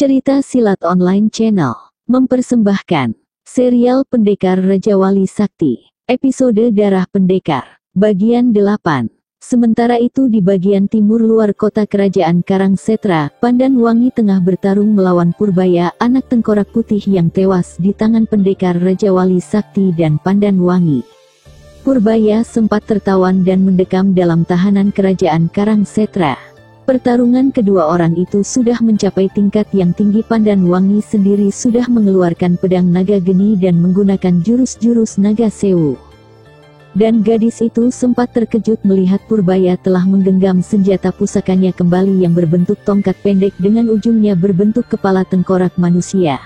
Cerita Silat Online Channel mempersembahkan serial Pendekar Raja Wali Sakti, episode Darah Pendekar, bagian 8. Sementara itu di bagian timur luar kota kerajaan Karangsetra, Pandan Wangi tengah bertarung melawan Purbaya, anak tengkorak putih yang tewas di tangan Pendekar Raja Wali Sakti dan Pandan Wangi. Purbaya sempat tertawan dan mendekam dalam tahanan kerajaan Karangsetra. Pertarungan kedua orang itu sudah mencapai tingkat yang tinggi. Pandan Wangi sendiri sudah mengeluarkan pedang naga geni dan menggunakan jurus-jurus naga sewu. Dan gadis itu sempat terkejut melihat Purbaya telah menggenggam senjata pusakanya kembali yang berbentuk tongkat pendek dengan ujungnya berbentuk kepala tengkorak manusia.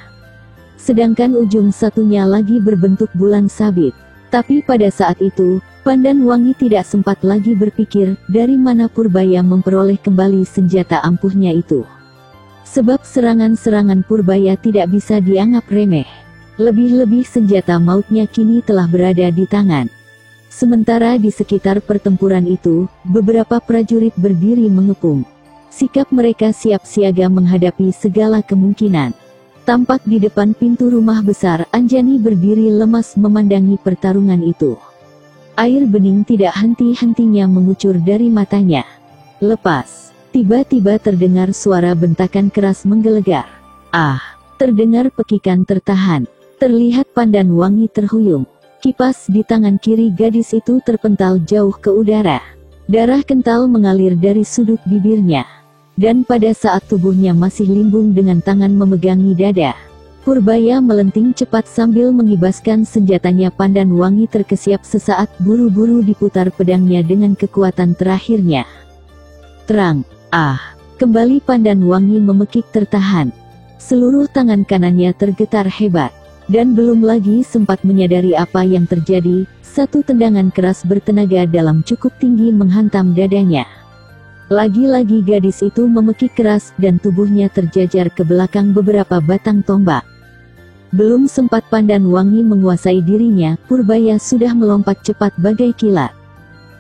Sedangkan ujung satunya lagi berbentuk bulan sabit. Tapi pada saat itu, Pandan Wangi tidak sempat lagi berpikir dari mana Purbaya memperoleh kembali senjata ampuhnya itu. Sebab serangan-serangan Purbaya tidak bisa dianggap remeh. Lebih-lebih senjata mautnya kini telah berada di tangan. Sementara di sekitar pertempuran itu, beberapa prajurit berdiri mengepung. Sikap mereka siap siaga menghadapi segala kemungkinan. Tampak di depan pintu rumah besar, Anjani berdiri lemas memandangi pertarungan itu. Air bening tidak henti-hentinya mengucur dari matanya. Lepas, tiba-tiba terdengar suara bentakan keras menggelegar. Terdengar pekikan tertahan. Terlihat Pandan Wangi terhuyung. Kipas di tangan kiri gadis itu terpental jauh ke udara. Darah kental mengalir dari sudut bibirnya. Dan pada saat tubuhnya masih limbung dengan tangan memegangi dada, Purbaya melenting cepat sambil mengibaskan senjatanya. Pandan Wangi terkesiap sesaat, buru-buru diputar pedangnya dengan kekuatan terakhirnya. Terang, kembali Pandan Wangi memekik tertahan. Seluruh tangan kanannya tergetar hebat. Dan belum lagi sempat menyadari apa yang terjadi, satu tendangan keras bertenaga dalam cukup tinggi menghantam dadanya. Lagi-lagi gadis itu memekik keras dan tubuhnya terjajar ke belakang beberapa batang tombak. Belum sempat Pandan Wangi menguasai dirinya, Purbaya sudah melompat cepat bagai kilat.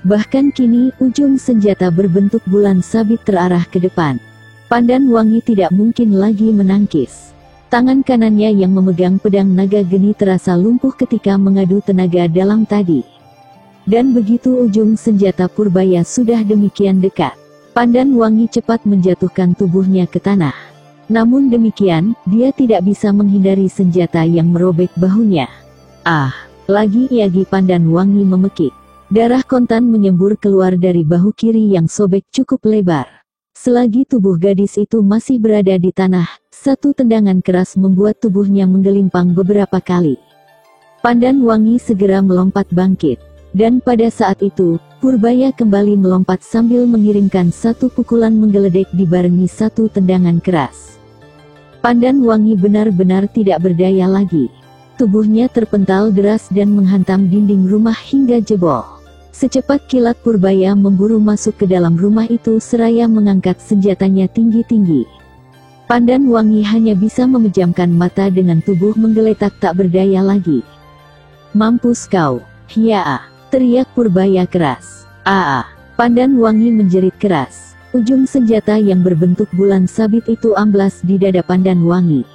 Bahkan kini ujung senjata berbentuk bulan sabit terarah ke depan. Pandan Wangi tidak mungkin lagi menangkis. Tangan kanannya yang memegang pedang naga geni terasa lumpuh ketika mengadu tenaga dalam tadi. Dan begitu ujung senjata Purbaya sudah demikian dekat, Pandan Wangi cepat menjatuhkan tubuhnya ke tanah. Namun demikian, dia tidak bisa menghindari senjata yang merobek bahunya. Lagi-lagi Pandan Wangi memekik. Darah kontan menyembur keluar dari bahu kiri yang sobek cukup lebar. Selagi tubuh gadis itu masih berada di tanah, satu tendangan keras membuat tubuhnya menggelimpang beberapa kali. Pandan Wangi segera melompat bangkit. Dan pada saat itu, Purbaya kembali melompat sambil mengirimkan satu pukulan menggeledek dibarengi satu tendangan keras. Pandan Wangi benar-benar tidak berdaya lagi. Tubuhnya terpental deras dan menghantam dinding rumah hingga jebol. Secepat kilat Purbaya memburu masuk ke dalam rumah itu seraya mengangkat senjatanya tinggi-tinggi. Pandan Wangi hanya bisa memejamkan mata dengan tubuh menggeletak tak berdaya lagi. "Mampus kau, Hiaa!" teriak Purbaya keras. Pandan Wangi menjerit keras. Ujung senjata yang berbentuk bulan sabit itu amblas di dada Pandan Wangi.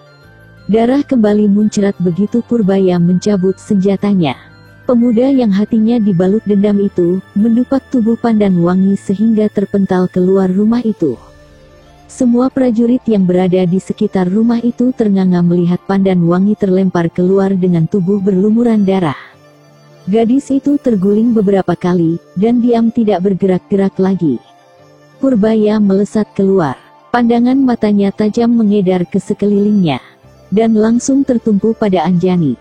Darah kembali muncrat begitu Purbaya mencabut senjatanya. Pemuda yang hatinya dibalut dendam itu, mendupak tubuh Pandan Wangi sehingga terpental keluar rumah itu. Semua prajurit yang berada di sekitar rumah itu ternganga melihat Pandan Wangi terlempar keluar dengan tubuh berlumuran darah. Gadis itu terguling beberapa kali, dan diam tidak bergerak-gerak lagi. Purbaya melesat keluar. Pandangan matanya tajam mengedar ke sekelilingnya. Dan langsung tertumpu pada Anjani.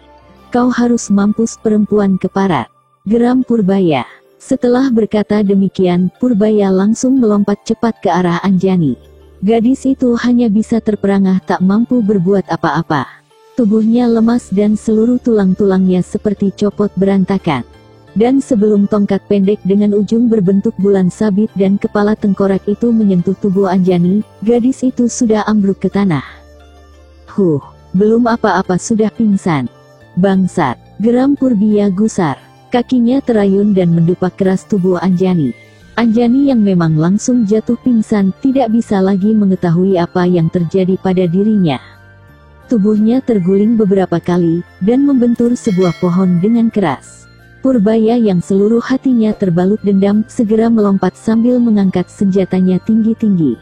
"Kau harus mampus perempuan keparat," geram Purbaya. Setelah berkata demikian, Purbaya langsung melompat cepat ke arah Anjani. Gadis itu hanya bisa terperangah tak mampu berbuat apa-apa. Tubuhnya lemas dan seluruh tulang-tulangnya seperti copot berantakan. Dan sebelum tongkat pendek dengan ujung berbentuk bulan sabit dan kepala tengkorak itu menyentuh tubuh Anjani, gadis itu sudah ambruk ke tanah. Belum apa-apa sudah pingsan. "Bangsat!" geram Purbaya gusar. Kakinya terayun dan mendupak keras tubuh Anjani. Anjani yang memang langsung jatuh pingsan tidak bisa lagi mengetahui apa yang terjadi pada dirinya. Tubuhnya terguling beberapa kali, dan membentur sebuah pohon dengan keras. Purbaya yang seluruh hatinya terbalut dendam, segera melompat sambil mengangkat senjatanya tinggi-tinggi.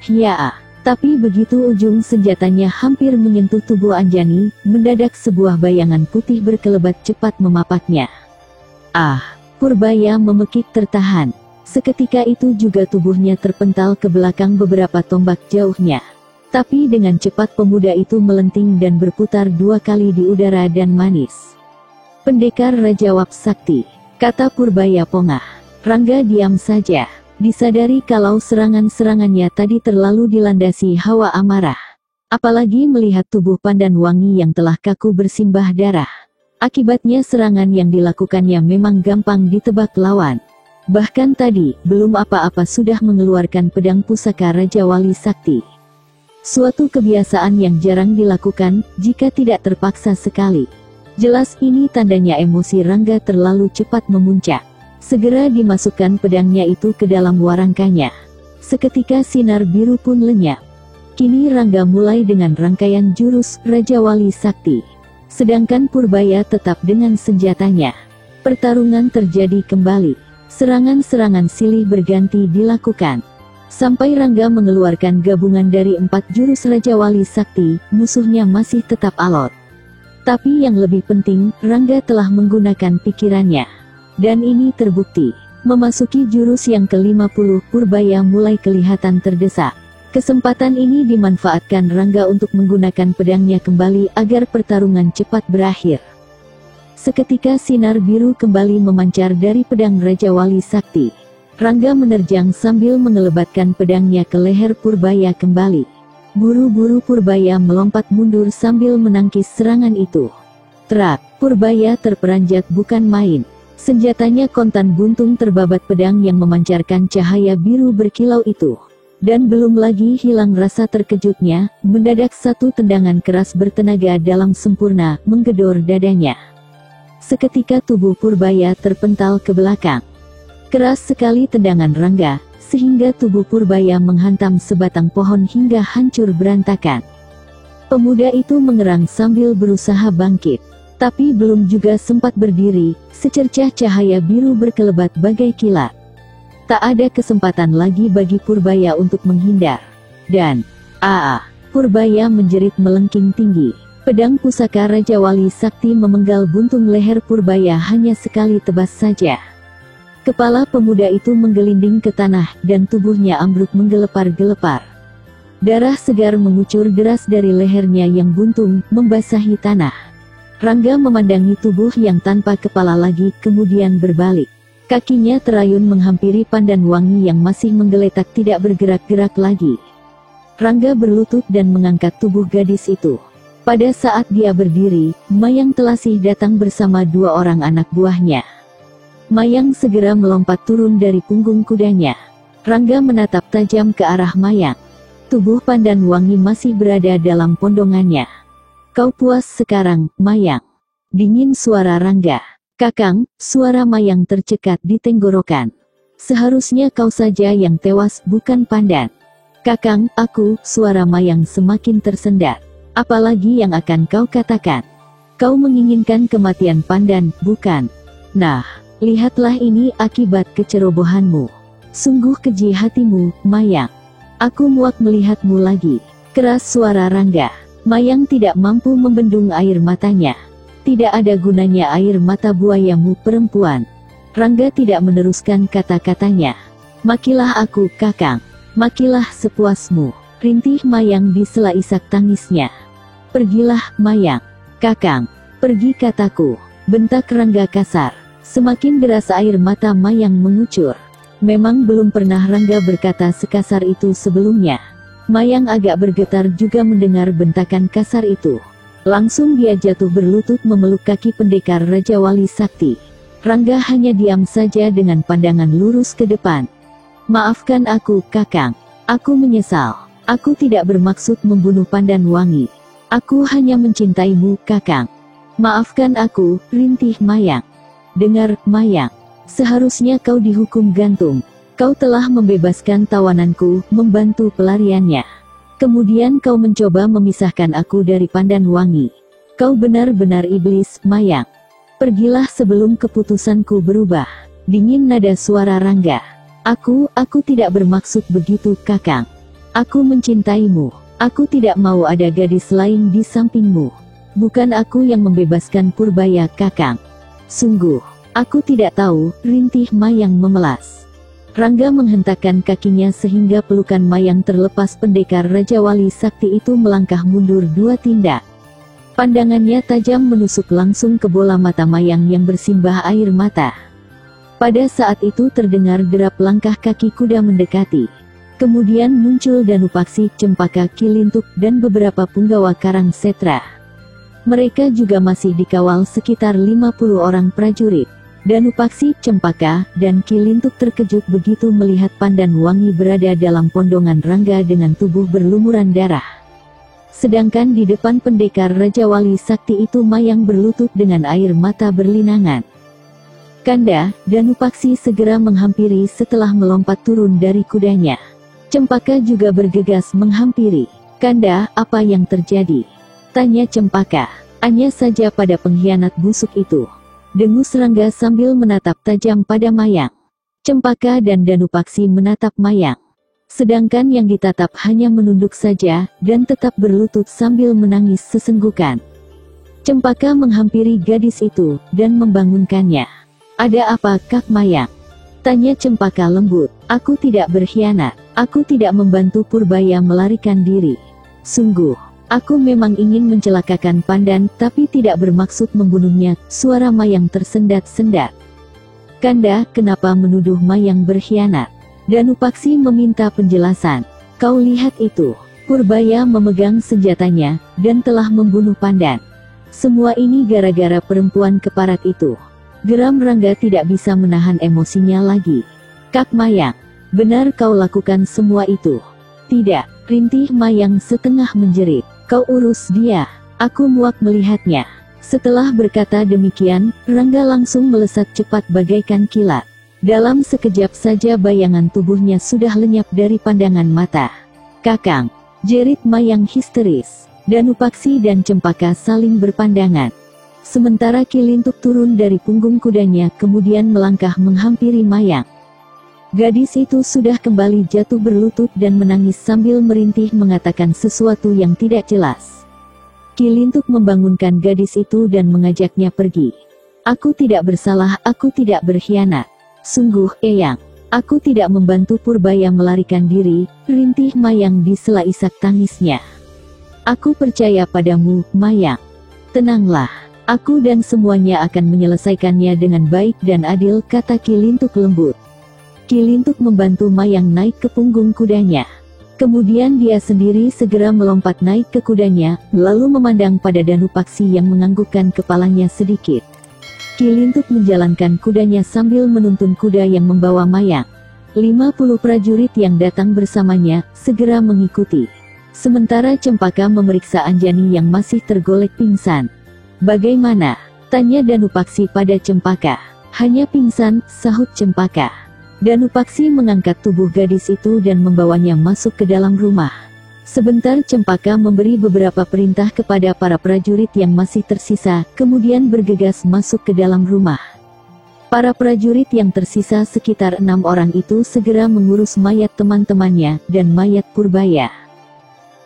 Hiya! Tapi begitu ujung senjatanya hampir menyentuh tubuh Anjani, mendadak sebuah bayangan putih berkelebat cepat memapaknya. Ah! Purbaya memekik tertahan. Seketika itu juga tubuhnya terpental ke belakang beberapa tombak jauhnya. Tapi dengan cepat pemuda itu melenting dan berputar 2 kali di udara dan manis. "Pendekar Raja Wap Sakti," kata Purbaya pongah. Rangga diam saja. Disadari kalau serangan-serangannya tadi terlalu dilandasi hawa amarah. Apalagi melihat tubuh Pandan Wangi yang telah kaku bersimbah darah. Akibatnya serangan yang dilakukannya memang gampang ditebak lawan. Bahkan tadi, belum apa-apa sudah mengeluarkan pedang pusaka Raja Wali Sakti. Suatu kebiasaan yang jarang dilakukan, jika tidak terpaksa sekali. Jelas ini tandanya emosi Rangga terlalu cepat memuncak. Segera dimasukkan pedangnya itu ke dalam warangkanya. Seketika sinar biru pun lenyap. Kini Rangga mulai dengan rangkaian jurus Raja Wali Sakti. Sedangkan Purbaya tetap dengan senjatanya. Pertarungan terjadi kembali. Serangan-serangan silih berganti dilakukan. Sampai Rangga mengeluarkan gabungan dari 4 jurus Raja Wali Sakti, musuhnya masih tetap alot. Tapi yang lebih penting, Rangga telah menggunakan pikirannya. Dan ini terbukti. Memasuki jurus yang ke-50, Purbaya mulai kelihatan terdesak. Kesempatan ini dimanfaatkan Rangga untuk menggunakan pedangnya kembali agar pertarungan cepat berakhir. Seketika sinar biru kembali memancar dari pedang Raja Wali Sakti. Rangga menerjang sambil mengelebatkan pedangnya ke leher Purbaya kembali. Buru-buru Purbaya melompat mundur sambil menangkis serangan itu. Trak, Purbaya terperanjat bukan main. Senjatanya kontan buntung terbabat pedang yang memancarkan cahaya biru berkilau itu. Dan belum lagi hilang rasa terkejutnya, mendadak satu tendangan keras bertenaga dalam sempurna, menggedor dadanya. Seketika tubuh Purbaya terpental ke belakang. Keras sekali tendangan Rangga, sehingga tubuh Purbaya menghantam sebatang pohon hingga hancur berantakan. Pemuda itu mengerang sambil berusaha bangkit. Tapi belum juga sempat berdiri, secercah cahaya biru berkelebat bagai kilat. Tak ada kesempatan lagi bagi Purbaya untuk menghindar. Dan, Purbaya menjerit melengking tinggi. Pedang pusaka Raja Wali Sakti memenggal buntung leher Purbaya hanya sekali tebas saja. Kepala pemuda itu menggelinding ke tanah, dan tubuhnya ambruk menggelepar-gelepar. Darah segar mengucur deras dari lehernya yang buntung, membasahi tanah. Rangga memandangi tubuh yang tanpa kepala lagi, kemudian berbalik. Kakinya terayun menghampiri Pandan Wangi yang masih menggeletak tidak bergerak-gerak lagi. Rangga berlutut dan mengangkat tubuh gadis itu. Pada saat dia berdiri, Mayang Telasih datang bersama 2 orang anak buahnya. Mayang segera melompat turun dari punggung kudanya. Rangga menatap tajam ke arah Mayang. Tubuh Pandan Wangi masih berada dalam pondongannya. "Kau puas sekarang, Mayang?" Dingin suara Rangga. "Kakang," suara Mayang tercekat di tenggorokan. "Seharusnya kau saja yang tewas, bukan Pandan." "Kakang, aku," suara Mayang semakin tersendat. "Apalagi yang akan kau katakan? Kau menginginkan kematian Pandan, bukan? Nah, lihatlah ini akibat kecerobohanmu. Sungguh keji hatimu, Mayang. Aku muak melihatmu lagi." Keras suara Rangga. Mayang tidak mampu membendung air matanya. "Tidak ada gunanya air mata buayamu, perempuan." Rangga tidak meneruskan kata-katanya. "Makilah aku, Kakang. Makilah sepuasmu," rintih Mayang di sela isak tangisnya. "Pergilah, Mayang." "Kakang, pergi kataku," bentak Rangga kasar. Semakin deras air mata Mayang mengucur. Memang belum pernah Rangga berkata sekasar itu sebelumnya. Mayang agak bergetar juga mendengar bentakan kasar itu. Langsung dia jatuh berlutut memeluk kaki pendekar Raja Wali Sakti. Rangga hanya diam saja dengan pandangan lurus ke depan. "Maafkan aku, Kakang. Aku menyesal. Aku tidak bermaksud membunuh Pandan Wangi. Aku hanya mencintaimu, Kakang. Maafkan aku," rintih Mayang. "Dengar, Mayang. Seharusnya kau dihukum gantung. Kau telah membebaskan tawananku, membantu pelariannya. Kemudian kau mencoba memisahkan aku dari Pandan Wangi. Kau benar-benar iblis, Mayang. Pergilah sebelum keputusanku berubah. Dingin nada suara Rangga. Aku tidak bermaksud begitu, Kakang. Aku mencintaimu. Aku tidak mau ada gadis lain di sampingmu. Bukan aku yang membebaskan Purbaya, Kakang. Sungguh, aku tidak tahu, rintih Mayang memelas. Rangga menghentakkan kakinya sehingga pelukan Mayang terlepas. Pendekar Raja Wali Sakti itu melangkah mundur 2 tindak. Pandangannya tajam menusuk langsung ke bola mata Mayang yang bersimbah air mata. Pada saat itu terdengar derap langkah kaki kuda mendekati. Kemudian muncul Danupaksi, Cempaka, Kilintuk, dan beberapa punggawa Karang Setra. Mereka juga masih dikawal sekitar 50 orang prajurit. Danupaksi, Cempaka, dan Kilintuk terkejut begitu melihat Pandan Wangi berada dalam pondongan Rangga dengan tubuh berlumuran darah. Sedangkan di depan pendekar Raja Wali Sakti itu Mayang berlutut dengan air mata berlinangan. Kanda, Danupaksi segera menghampiri setelah melompat turun dari kudanya. Cempaka juga bergegas menghampiri. Kanda, apa yang terjadi? Tanya Cempaka. Hanya saja pada pengkhianat busuk itu. Dengus Rangga sambil menatap tajam pada Mayang. Cempaka dan Danupaksi menatap Mayang. Sedangkan yang ditatap hanya menunduk saja, dan tetap berlutut sambil menangis sesenggukan. Cempaka menghampiri gadis itu, dan membangunkannya. Ada apa, Kak Mayang? Tanya Cempaka lembut. Aku tidak berkhianat. Aku tidak membantu Purbaya melarikan diri. Sungguh, aku memang ingin mencelakakan Pandan, tapi tidak bermaksud membunuhnya. Suara Mayang tersendat-sendat. Kanda, kenapa menuduh Mayang berkhianat? Danupaksi meminta penjelasan. Kau lihat itu. Purbaya memegang senjatanya, dan telah membunuh Pandan. Semua ini gara-gara perempuan keparat itu. Geram Rangga tidak bisa menahan emosinya lagi. Kak Mayang, benar kau lakukan semua itu? Tidak, rintih Mayang setengah menjerit. Kau urus dia. Aku muak melihatnya. Setelah berkata demikian, Rangga langsung melesat cepat bagaikan kilat. Dalam sekejap saja bayangan tubuhnya sudah lenyap dari pandangan mata. Kakang, jerit Mayang histeris. Danupaksi dan Cempaka saling berpandangan. Sementara Kilintuk turun dari punggung kudanya kemudian melangkah menghampiri Mayang. Gadis itu sudah kembali jatuh berlutut dan menangis sambil merintih mengatakan sesuatu yang tidak jelas. Kilintuk membangunkan gadis itu dan mengajaknya pergi. Aku tidak bersalah, aku tidak berkhianat. Sungguh, Eyang, aku tidak membantu Purbaya melarikan diri, rintih Mayang di sela isak tangisnya. Aku percaya padamu, Mayang. Tenanglah, aku dan semuanya akan menyelesaikannya dengan baik dan adil, kata Kilintuk lembut. Kilintuk membantu Mayang naik ke punggung kudanya. Kemudian dia sendiri segera melompat naik ke kudanya, lalu memandang pada Danupaksi yang menganggukkan kepalanya sedikit. Kilintuk menjalankan kudanya sambil menuntun kuda yang membawa Mayang. 50 prajurit yang datang bersamanya, segera mengikuti. Sementara Cempaka memeriksa Anjani yang masih tergolek pingsan. Bagaimana? Tanya Danupaksi pada Cempaka. Hanya pingsan, sahut Cempaka. Danupaksi mengangkat tubuh gadis itu dan membawanya masuk ke dalam rumah. Sebentar Cempaka memberi beberapa perintah kepada para prajurit yang masih tersisa, kemudian bergegas masuk ke dalam rumah. Para prajurit yang tersisa sekitar 6 orang itu segera mengurus mayat teman-temannya, dan mayat Purbaya.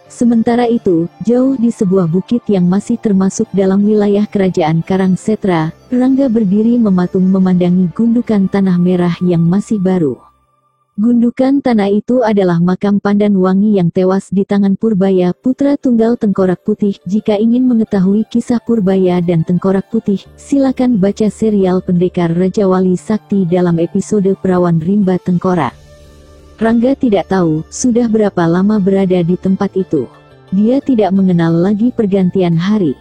Sementara itu, jauh di sebuah bukit yang masih termasuk dalam wilayah kerajaan Karang Setra, Rangga berdiri mematung memandangi gundukan tanah merah yang masih baru. Gundukan tanah itu adalah makam Pandan Wangi yang tewas di tangan Purbaya, putra tunggal Tengkorak Putih. Jika ingin mengetahui kisah Purbaya dan Tengkorak Putih, silakan baca serial Pendekar Raja Wali Sakti dalam episode Perawan Rimba Tengkorak. Rangga tidak tahu sudah berapa lama berada di tempat itu. Dia tidak mengenal lagi pergantian hari.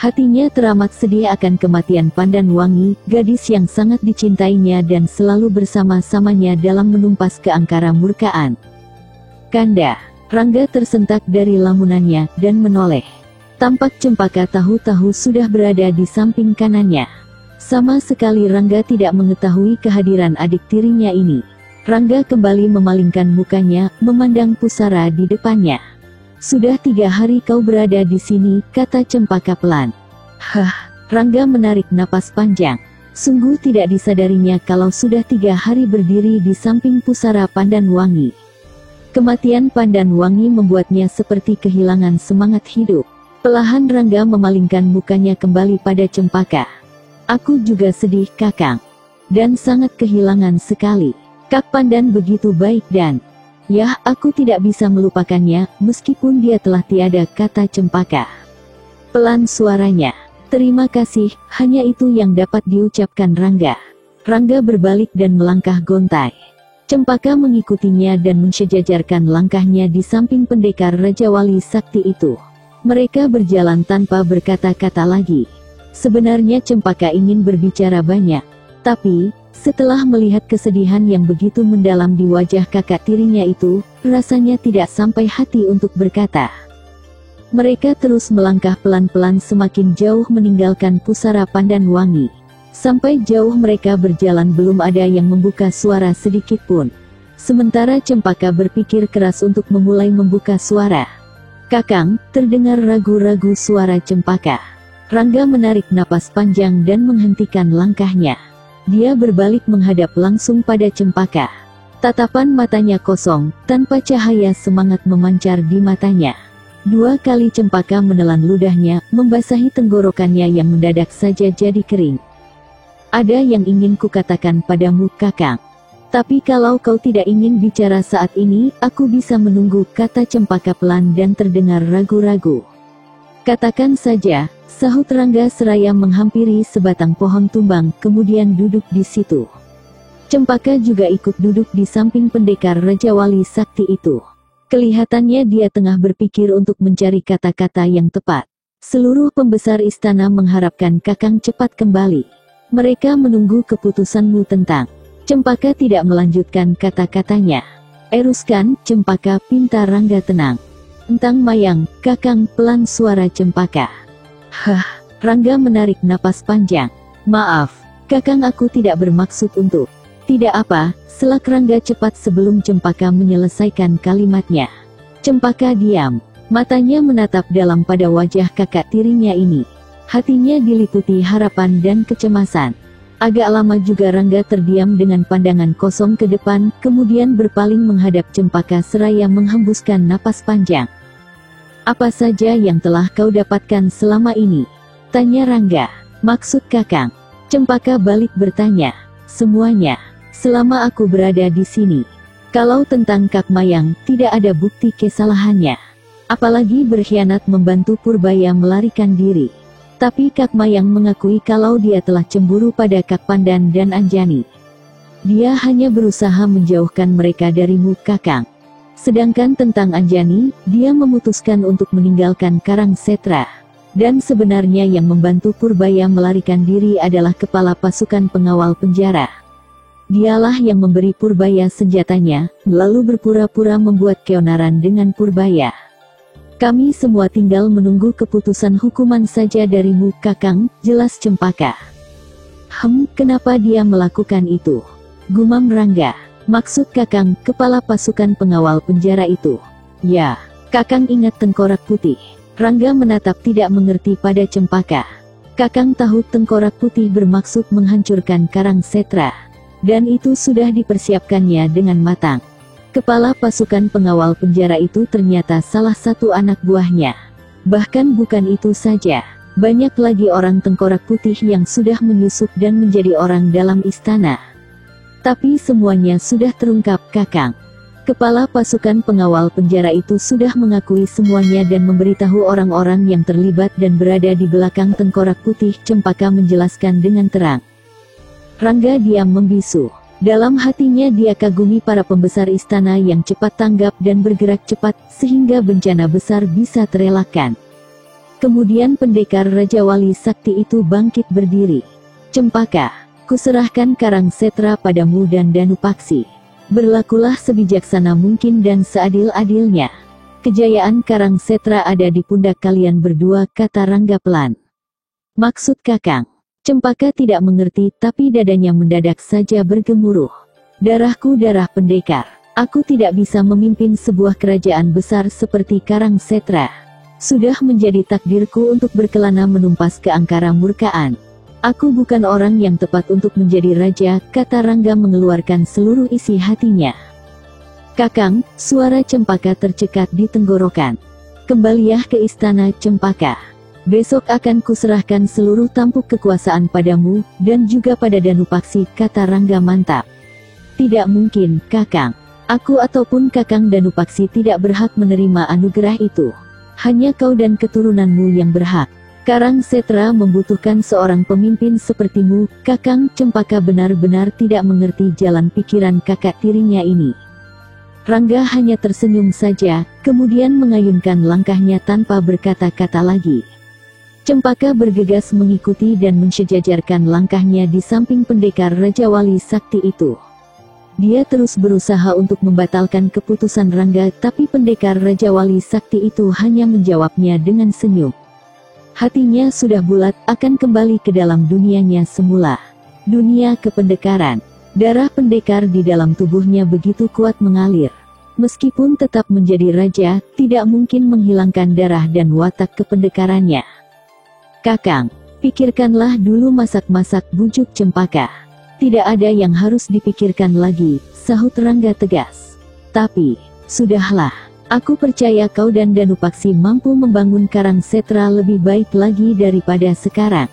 Hatinya teramat sedih akan kematian Pandan Wangi, gadis yang sangat dicintainya dan selalu bersama-samanya dalam menumpas keangkara murkaan. Kanda, Rangga tersentak dari lamunannya, dan menoleh. Tampak Cempaka tahu-tahu sudah berada di samping kanannya. Sama sekali Rangga tidak mengetahui kehadiran adik tirinya ini. Rangga kembali memalingkan mukanya, memandang Pusara di depannya. "Sudah 3 hari kau berada di sini," kata Cempaka pelan. Rangga menarik napas panjang. Sungguh tidak disadarinya kalau sudah 3 hari berdiri di samping Pusara Pandanwangi. Kematian Pandanwangi membuatnya seperti kehilangan semangat hidup. Perlahan Rangga memalingkan mukanya kembali pada Cempaka. "Aku juga sedih Kakang. Dan sangat kehilangan sekali. Kak Pandan begitu baik dan... ya, aku tidak bisa melupakannya, meskipun dia telah tiada," kata Cempaka. Pelan suaranya. "Terima kasih," hanya itu yang dapat diucapkan Rangga. Rangga berbalik dan melangkah gontai. Cempaka mengikutinya dan mensejajarkan langkahnya di samping pendekar Raja Wali Sakti itu. Mereka berjalan tanpa berkata-kata lagi. Sebenarnya Cempaka ingin berbicara banyak, tapi setelah melihat kesedihan yang begitu mendalam di wajah kakak tirinya itu, rasanya tidak sampai hati untuk berkata. Mereka terus melangkah pelan-pelan semakin jauh meninggalkan Pusara Pandanwangi. Sampai jauh mereka berjalan belum ada yang membuka suara sedikit pun. Sementara Cempaka berpikir keras untuk memulai membuka suara. "Kakang," terdengar ragu-ragu suara Cempaka. Rangga menarik napas panjang dan menghentikan langkahnya. Dia berbalik menghadap langsung pada Cempaka. Tatapan matanya kosong, tanpa cahaya semangat memancar di matanya. 2 kali Cempaka menelan ludahnya, membasahi tenggorokannya yang mendadak saja jadi kering. "Ada yang ingin kukatakan padamu Kakang. Tapi kalau kau tidak ingin bicara saat ini, aku bisa menunggu," kata Cempaka pelan dan terdengar ragu-ragu. "Katakan saja," sahut Rangga seraya menghampiri sebatang pohon tumbang, kemudian duduk di situ. Cempaka juga ikut duduk di samping pendekar Raja Wali Sakti itu. Kelihatannya dia tengah berpikir untuk mencari kata-kata yang tepat. Seluruh pembesar istana mengharapkan Kakang cepat kembali. Mereka menunggu keputusanmu tentang... Cempaka tidak melanjutkan kata-katanya. "Eruskan, Cempaka," pinta Rangga tenang. "Entang mayang, Kakang," pelan suara Cempaka. Rangga menarik napas panjang. "Maaf, Kakang, aku tidak bermaksud untuk..." "Tidak apa," selak Rangga cepat sebelum Cempaka menyelesaikan kalimatnya. Cempaka diam. Matanya menatap dalam pada wajah kakak tirinya ini. Hatinya diliputi harapan dan kecemasan. Agak lama juga Rangga terdiam dengan pandangan kosong ke depan, kemudian berpaling menghadap Cempaka seraya menghembuskan napas panjang. "Apa saja yang telah kau dapatkan selama ini?" tanya Rangga. "Maksud Kakang?" Cempaka balik bertanya. "Semuanya. Selama aku berada di sini. Kalau tentang Kak Mayang, tidak ada bukti kesalahannya. Apalagi berkhianat membantu Purbaya melarikan diri. Tapi Kak Mayang mengakui kalau dia telah cemburu pada Kak Pandan dan Anjani. Dia hanya berusaha menjauhkan mereka darimu Kakang. Sedangkan tentang Anjani, dia memutuskan untuk meninggalkan Karang Setra. Dan sebenarnya yang membantu Purbaya melarikan diri adalah kepala pasukan pengawal penjara. Dialah yang memberi Purbaya senjatanya, lalu berpura-pura membuat keonaran dengan Purbaya. Kami semua tinggal menunggu keputusan hukuman saja darimu Kakang," jelas Cempaka. Kenapa dia melakukan itu?" gumam Rangga. "Maksud Kakang, kepala pasukan pengawal penjara itu?" "Ya, Kakang ingat Tengkorak Putih." Rangga menatap tidak mengerti pada Cempaka. "Kakang tahu Tengkorak Putih bermaksud menghancurkan Karang Setra. Dan itu sudah dipersiapkannya dengan matang. Kepala pasukan pengawal penjara itu ternyata salah satu anak buahnya. Bahkan bukan itu saja, banyak lagi orang Tengkorak Putih yang sudah menyusup dan menjadi orang dalam istana. Tapi semuanya sudah terungkap Kakang. Kepala pasukan pengawal penjara itu sudah mengakui semuanya dan memberitahu orang-orang yang terlibat dan berada di belakang Tengkorak Putih," Cempaka menjelaskan dengan terang. Rangga diam membisu. Dalam hatinya dia kagumi para pembesar istana yang cepat tanggap dan bergerak cepat, sehingga bencana besar bisa terelakkan. Kemudian pendekar Raja Wali Sakti itu bangkit berdiri. "Cempaka, kuserahkan Karang Setra padamu dan Danupaksi. Berlakulah sebijaksana mungkin dan seadil-adilnya. Kejayaan Karang Setra ada di pundak kalian berdua," kata Rangga pelan. "Maksud Kakang?" Cempaka tidak mengerti, tapi dadanya mendadak saja bergemuruh. Darahku darah pendekar. Aku tidak bisa memimpin sebuah kerajaan besar seperti Karangsetra. Sudah menjadi takdirku untuk berkelana menumpas keangkara murkaan. Aku bukan orang yang tepat untuk menjadi raja, kata Rangga mengeluarkan seluruh isi hatinya. Kakang, suara Cempaka tercekat di tenggorokan. Kembalilah ke istana Cempaka. Besok akan kuserahkan seluruh tampuk kekuasaan padamu, dan juga pada Danupaksi, kata Rangga mantap. Tidak mungkin, Kakang. Aku ataupun Kakang Danupaksi tidak berhak menerima anugerah itu. Hanya kau dan keturunanmu yang berhak. Karangsetra membutuhkan seorang pemimpin sepertimu. Kakang. Cempaka benar-benar tidak mengerti jalan pikiran kakak tirinya ini. Rangga hanya tersenyum saja, kemudian mengayunkan langkahnya tanpa berkata-kata lagi. Cempaka bergegas mengikuti dan mensejajarkan langkahnya di samping pendekar Rajawali Sakti itu. Dia terus berusaha untuk membatalkan keputusan Rangga, tapi pendekar Rajawali Sakti itu hanya menjawabnya dengan senyum. Hatinya sudah bulat, akan kembali ke dalam dunianya semula. Dunia kependekaran. Darah pendekar di dalam tubuhnya begitu kuat mengalir. Meskipun tetap menjadi raja, tidak mungkin menghilangkan darah dan watak kependekarannya. Kakang, pikirkanlah dulu, masak-masak, bujuk Cempaka. Tidak ada yang harus dipikirkan lagi, sahut Rangga tegas. Tapi, sudahlah. Aku percaya kau dan Danupaksi mampu membangun Karangsetra lebih baik lagi daripada sekarang.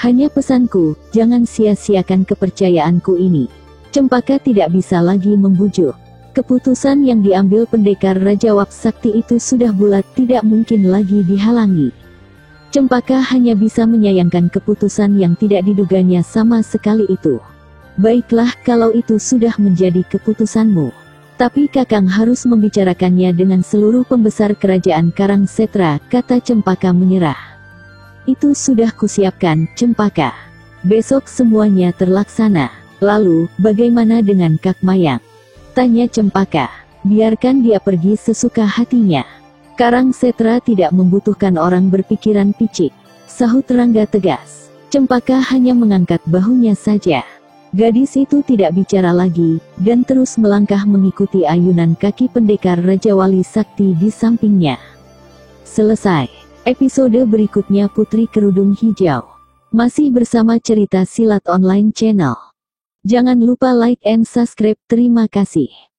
Hanya pesanku, jangan sia-siakan kepercayaanku ini. Cempaka tidak bisa lagi membujuk. Keputusan yang diambil pendekar Rajawali Sakti itu sudah bulat, tidak mungkin lagi dihalangi. Cempaka hanya bisa menyayangkan keputusan yang tidak diduganya sama sekali itu. Baiklah kalau itu sudah menjadi keputusanmu. Tapi Kakang harus membicarakannya dengan seluruh pembesar kerajaan Karangsetra, kata Cempaka menyerah. Itu sudah kusiapkan, Cempaka. Besok semuanya terlaksana. Lalu, bagaimana dengan Kak Mayang? Tanya Cempaka. Biarkan dia pergi sesuka hatinya. Karangsetra tidak membutuhkan orang berpikiran picik, sahut Rangga tegas. Cempaka hanya mengangkat bahunya saja. Gadis itu tidak bicara lagi, dan terus melangkah mengikuti ayunan kaki pendekar Rajawali Sakti di sampingnya. Selesai. Episode berikutnya Putri Kerudung Hijau. Masih bersama cerita silat online channel. Jangan lupa like and subscribe, terima kasih.